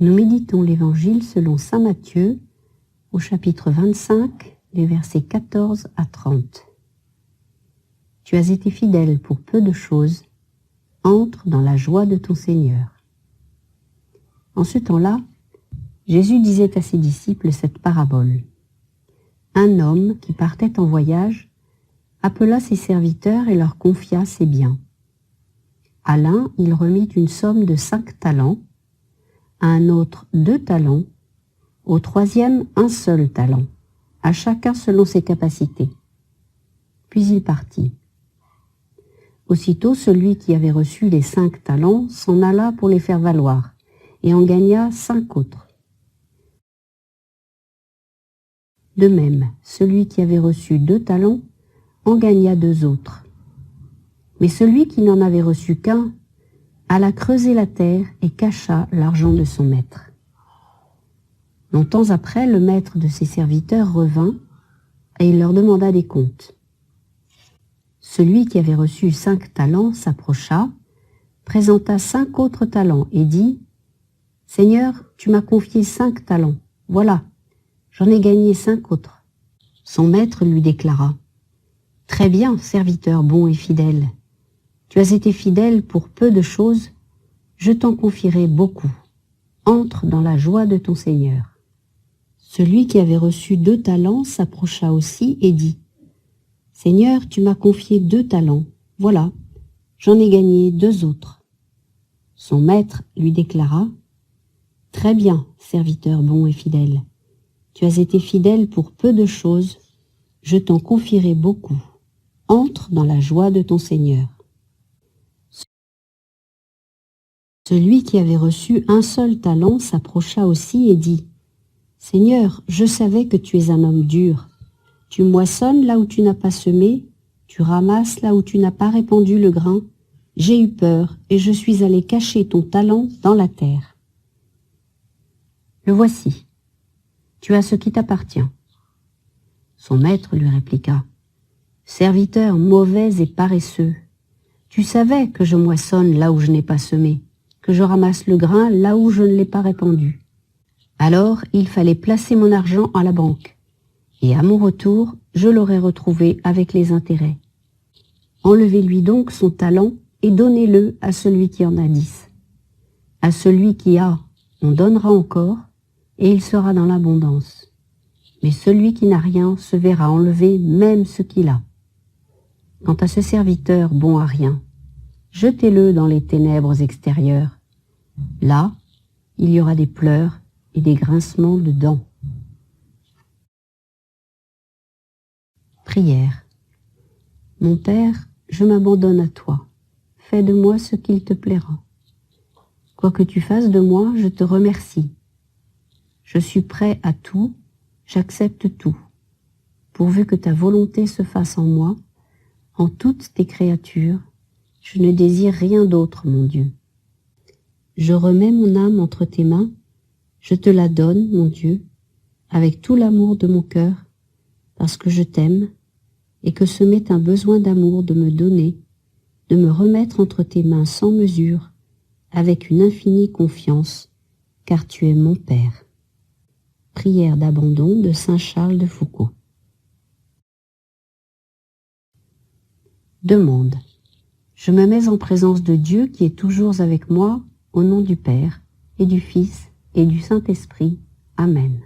Nous méditons l'Évangile selon saint Matthieu, au chapitre 25, les versets 14 à 30. Tu as été fidèle pour peu de choses, entre dans la joie de ton Seigneur. En ce temps-là, Jésus disait à ses disciples cette parabole. Un homme qui partait en voyage appela ses serviteurs et leur confia ses biens. À l'un, il remit une somme de 5 talents, à un autre 2 talents, au troisième un seul talent, à chacun selon ses capacités. Puis il partit. Aussitôt, celui qui avait reçu les 5 talents s'en alla pour les faire valoir, et en gagna 5 autres. De même, celui qui avait reçu 2 talents en gagna 2 autres. Mais celui qui n'en avait reçu qu'un alla creuser la terre et cacha l'argent de son maître. Longtemps après, le maître de ses serviteurs revint et il leur demanda des comptes. Celui qui avait reçu 5 talents s'approcha, présenta 5 autres talents et dit « Seigneur, tu m'as confié 5 talents. Voilà, j'en ai gagné 5 autres. » Son maître lui déclara « Très bien, serviteur bon et fidèle. Tu as été fidèle pour peu de choses, je t'en confierai beaucoup. Entre dans la joie de ton Seigneur. » Celui qui avait reçu 2 talents s'approcha aussi et dit « Seigneur, tu m'as confié 2 talents. Voilà, j'en ai gagné 2 autres. » Son maître lui déclara « Très bien, serviteur bon et fidèle. Tu as été fidèle pour peu de choses, je t'en confierai beaucoup. Entre dans la joie de ton Seigneur. » Celui qui avait reçu un seul talent s'approcha aussi et dit « Seigneur, je savais que tu es un homme dur. Tu moissonnes là où tu n'as pas semé, tu ramasses là où tu n'as pas répandu le grain. J'ai eu peur et je suis allé cacher ton talent dans la terre. Le voici. Tu as ce qui t'appartient. » Son maître lui répliqua « Serviteur mauvais et paresseux, tu savais que je moissonne là où je n'ai pas semé, que je ramasse le grain là où je ne l'ai pas répandu. Alors il fallait placer mon argent à la banque, et à mon retour, je l'aurais retrouvé avec les intérêts. Enlevez-lui donc son talent et donnez-le à celui qui en a 10. À celui qui a, on donnera encore, et il sera dans l'abondance. Mais celui qui n'a rien se verra enlever même ce qu'il a. Quant à ce serviteur bon à rien, jetez-le dans les ténèbres extérieures. Là, il y aura des pleurs et des grincements de dents. Prière. Mon Père, je m'abandonne à toi. Fais de moi ce qu'il te plaira. Quoi que tu fasses de moi, je te remercie. Je suis prêt à tout, j'accepte tout, pourvu que ta volonté se fasse en moi, en toutes tes créatures. Je ne désire rien d'autre, mon Dieu. Je remets mon âme entre tes mains, je te la donne, mon Dieu, avec tout l'amour de mon cœur, parce que je t'aime, et que ce m'est un besoin d'amour de me donner, de me remettre entre tes mains sans mesure, avec une infinie confiance, car tu es mon Père. Prière d'abandon de saint Charles de Foucauld. Demande. Je me mets en présence de Dieu qui est toujours avec moi, au nom du Père, et du Fils, et du Saint-Esprit. Amen.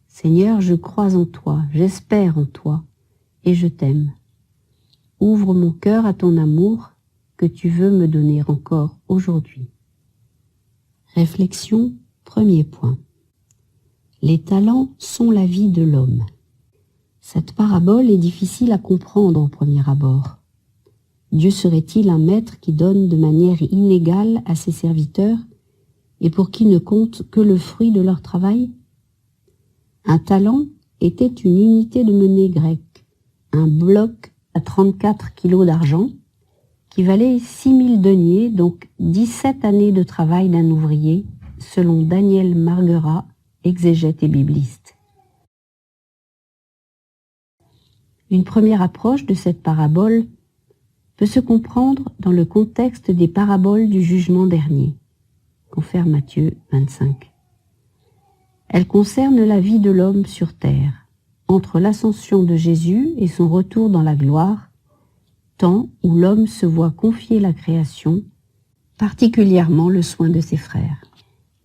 Seigneur, je crois en toi, j'espère en toi, et je t'aime. Ouvre mon cœur à ton amour que tu veux me donner encore aujourd'hui. Réflexion, premier point. Les talents sont la vie de l'homme. Cette parabole est difficile à comprendre au premier abord. Dieu serait-il un maître qui donne de manière inégale à ses serviteurs et pour qui ne compte que le fruit de leur travail? Un talent était une unité de monnaie grecque, un bloc à 34 kilos d'argent qui valait 6000 deniers, donc 17 années de travail d'un ouvrier, selon Daniel Marguerat, exégète et bibliste. Une première approche de cette parabole peut se comprendre dans le contexte des paraboles du jugement dernier. confère Matthieu 25. Elle concerne la vie de l'homme sur terre, entre l'ascension de Jésus et son retour dans la gloire, temps où l'homme se voit confier la création, particulièrement le soin de ses frères.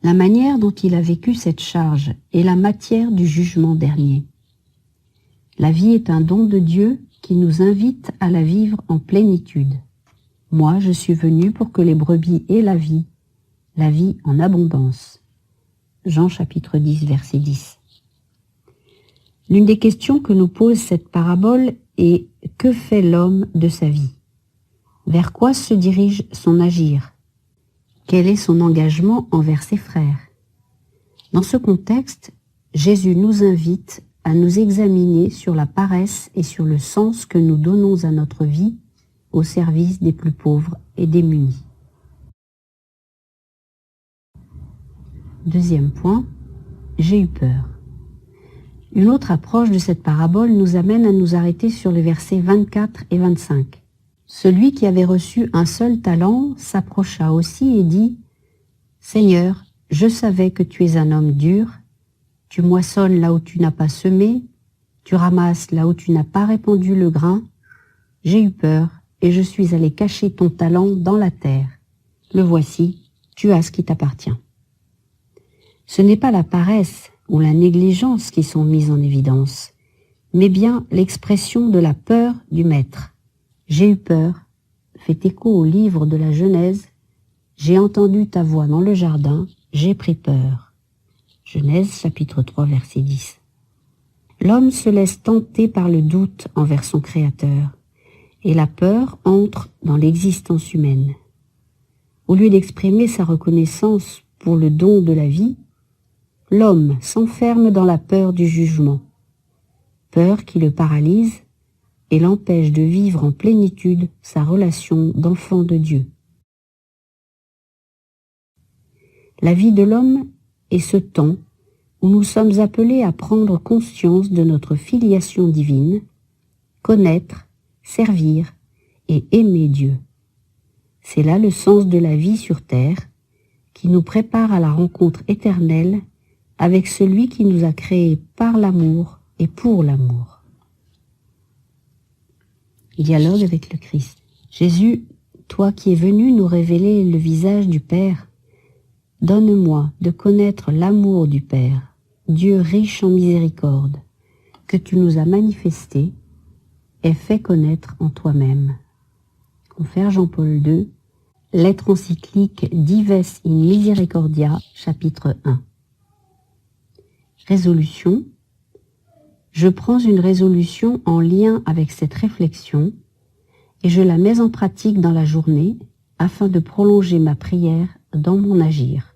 La manière dont il a vécu cette charge est la matière du jugement dernier. La vie est un don de Dieu qui nous invite à la vivre en plénitude. Moi, je suis venu pour que les brebis aient la vie en abondance. Jean chapitre 10, verset 10. L'une des questions que nous pose cette parabole est « Que fait l'homme de sa vie ? Vers quoi se dirige son agir ? Quel est son engagement envers ses frères ?» Dans ce contexte, Jésus nous invite à nous examiner sur la paresse et sur le sens que nous donnons à notre vie au service des plus pauvres et démunis. Deuxième point, j'ai eu peur. Une autre approche de cette parabole nous amène à nous arrêter sur les versets 24 et 25. Celui qui avait reçu un seul talent s'approcha aussi et dit « Seigneur, je savais que tu es un homme dur, tu moissonnes là où tu n'as pas semé, tu ramasses là où tu n'as pas répandu le grain. J'ai eu peur et je suis allé cacher ton talent dans la terre. Le voici, tu as ce qui t'appartient. » Ce n'est pas la paresse ou la négligence qui sont mises en évidence, mais bien l'expression de la peur du maître. J'ai eu peur fait écho au livre de la Genèse. J'ai entendu ta voix dans le jardin, j'ai pris peur. Genèse chapitre 3 verset 10. L'homme se laisse tenter par le doute envers son Créateur, et la peur entre dans l'existence humaine. Au lieu d'exprimer sa reconnaissance pour le don de la vie, l'homme s'enferme dans la peur du jugement, peur qui le paralyse et l'empêche de vivre en plénitude sa relation d'enfant de Dieu. La vie de l'homme est ce temps où nous sommes appelés à prendre conscience de notre filiation divine, connaître, servir et aimer Dieu. C'est là le sens de la vie sur terre qui nous prépare à la rencontre éternelle avec celui qui nous a créés par l'amour et pour l'amour. Dialogue avec le Christ. Jésus, toi qui es venu nous révéler le visage du Père, donne-moi de connaître l'amour du Père, Dieu riche en miséricorde, que tu nous as manifesté et fait connaître en toi-même. Confère Jean-Paul II, lettre encyclique Dives in Misericordia, chapitre 1. Résolution. Je prends une résolution en lien avec cette réflexion et je la mets en pratique dans la journée afin de prolonger ma prière dans mon agir.